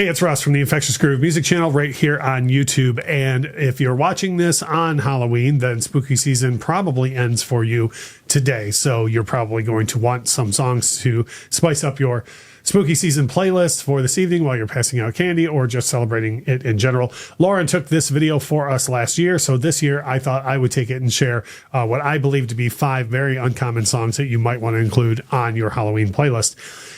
Hey, it's Russ from the Infectious Groove Music Channel right here on YouTube. And if you're watching this on Halloween, then spooky season probably ends for you today. So you're probably going to want some songs to spice up your spooky season playlist for this evening while you're passing out candy or just celebrating it in general. Lauren took this video for us last year. So this year I thought I would take it and share what I believe to be 5 very uncommon songs that you might want to include on your Halloween playlist.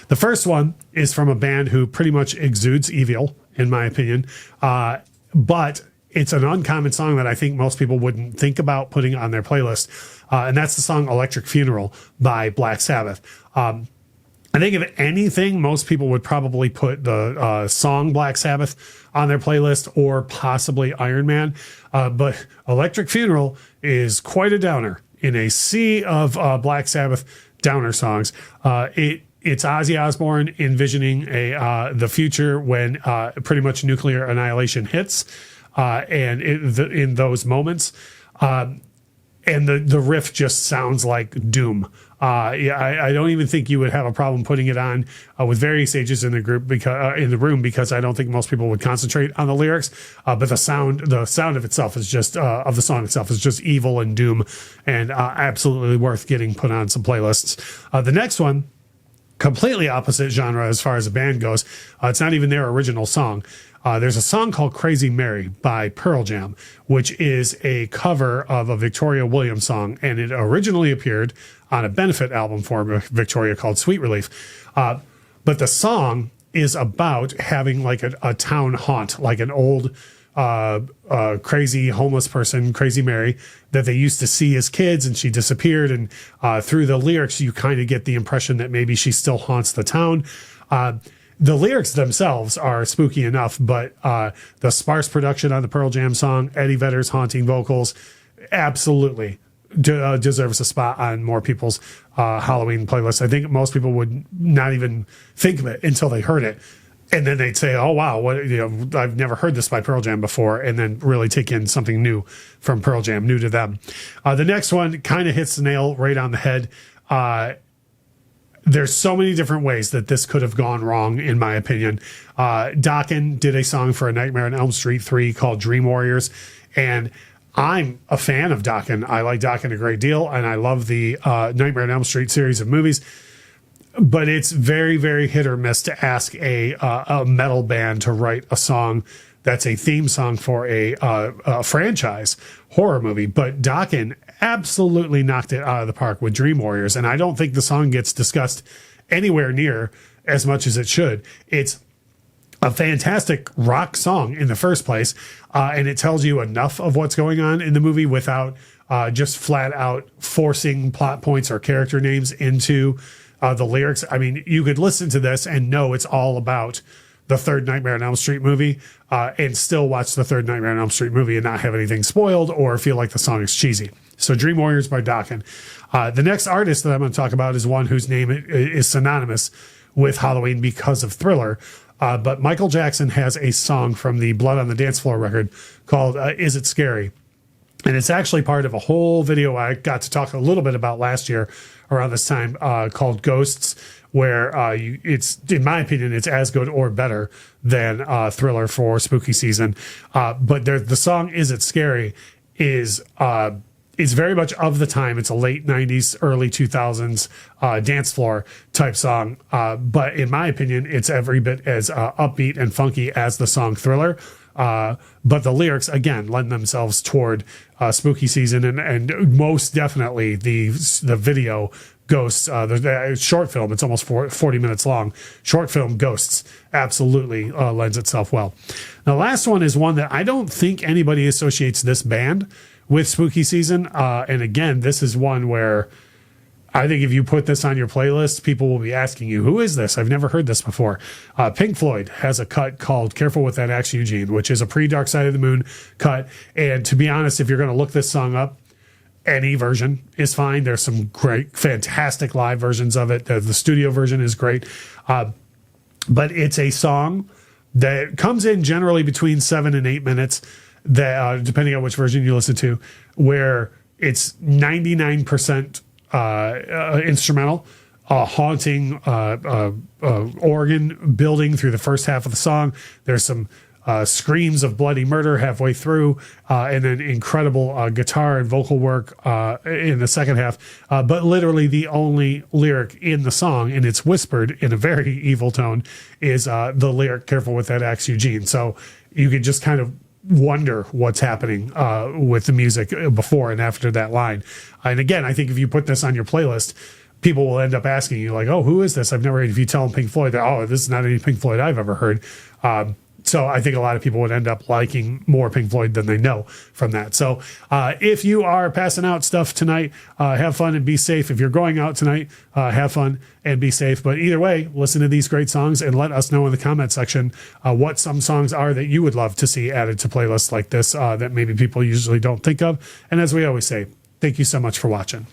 The first one is from a band who pretty much exudes evil, in my opinion. But it's an uncommon song that I think most people wouldn't think about putting on their playlist. And that's the song Electric Funeral by Black Sabbath. I think if anything, most people would probably put the song Black Sabbath on their playlist or possibly Iron Man. But Electric Funeral is quite a downer in a sea of Black Sabbath downer songs. It's Ozzy Osbourne envisioning the future when pretty much nuclear annihilation hits, and in those moments, and the riff just sounds like doom. I don't even think you would have a problem putting it on with various ages in the group in the room because I don't think most people would concentrate on the lyrics. But the sound of itself is just of the song itself is just evil and doom, and absolutely worth getting put on some playlists. The next one, completely opposite genre as far as the band goes. It's not even their original song. There's a song called Crazy Mary by Pearl Jam, which is a cover of a Victoria Williams song, and it originally appeared on a benefit album for Victoria called Sweet Relief. But the song is about having like a town haunt, like an old crazy homeless person, Crazy Mary, that they used to see as kids, and she disappeared. And through the lyrics, you kind of get the impression that maybe she still haunts the town. The lyrics themselves are spooky enough, but the sparse production on the Pearl Jam song, Eddie Vedder's haunting vocals, absolutely deserves a spot on more people's Halloween playlists. I think most people would not even think of it until they heard it. And then they'd say, oh, wow, I've never heard this by Pearl Jam before, and then really take in something new from Pearl Jam, new to them. The next one kind of hits the nail right on the head. There's so many different ways that this could have gone wrong, in my opinion. Dokken did a song for A Nightmare on Elm Street 3 called Dream Warriors, and I'm a fan of Dokken. I like Dokken a great deal, and I love the Nightmare on Elm Street series of movies. But it's very, very hit or miss to ask a metal band to write a song that's a theme song for a franchise horror movie. But Dokken absolutely knocked it out of the park with Dream Warriors, and I don't think the song gets discussed anywhere near as much as it should. It's a fantastic rock song in the first place, and it tells you enough of what's going on in the movie without just flat out forcing plot points or character names into the lyrics. I mean, you could listen to this and know it's all about the third Nightmare on Elm Street movie, and still watch the third Nightmare on Elm Street movie and not have anything spoiled or feel like the song is cheesy. So Dream Warriors by Dokken. The next artist that I'm going to talk about is one whose name is synonymous with Halloween because of Thriller. But Michael Jackson has a song from the Blood on the Dance Floor record called Is It Scary? And it's actually part of a whole video I got to talk a little bit about last year around this time called Ghosts, where it's, in my opinion, it's as good or better than Thriller for spooky season. But the song Is It Scary is very much of the time. It's a late 90s, early 2000s dance floor type song. But in my opinion, it's every bit as upbeat and funky as the song Thriller. But the lyrics, again, lend themselves toward spooky season, and most definitely the video Ghosts, the short film, it's almost 40 minutes long. Short film Ghosts absolutely lends itself well. Now, the last one is one that I don't think anybody associates this band with spooky season. And again, this is one where I think if you put this on your playlist, people will be asking you, who is this? I've never heard this before. Pink Floyd has a cut called Careful with That Axe, Eugene, which is a pre-Dark Side of the Moon cut. And to be honest, if you're going to look this song up, any version is fine. There's some great, fantastic live versions of it. The studio version is great. But it's a song that comes in generally between 7 and 8 minutes, that depending on which version you listen to, where it's 99% instrumental, a haunting organ building through the first half of the song. There's some screams of bloody murder halfway through, and then incredible guitar and vocal work in the second half. But literally the only lyric in the song, and it's whispered in a very evil tone, is the lyric, "Careful with that axe, Eugene." So you could just kind of wonder what's happening with the music before and after that line. And again, I think if you put this on your playlist, people will end up asking you like, "Oh, who is this? I've never heard." If you tell them Pink Floyd, "Oh, this is not any Pink Floyd I've ever heard." So I think a lot of people would end up liking more Pink Floyd than they know from that. So if you are passing out stuff tonight, have fun and be safe. If you're going out tonight, have fun and be safe. But either way, listen to these great songs and let us know in the comment section what some songs are that you would love to see added to playlists like this that maybe people usually don't think of. And as we always say, thank you so much for watching.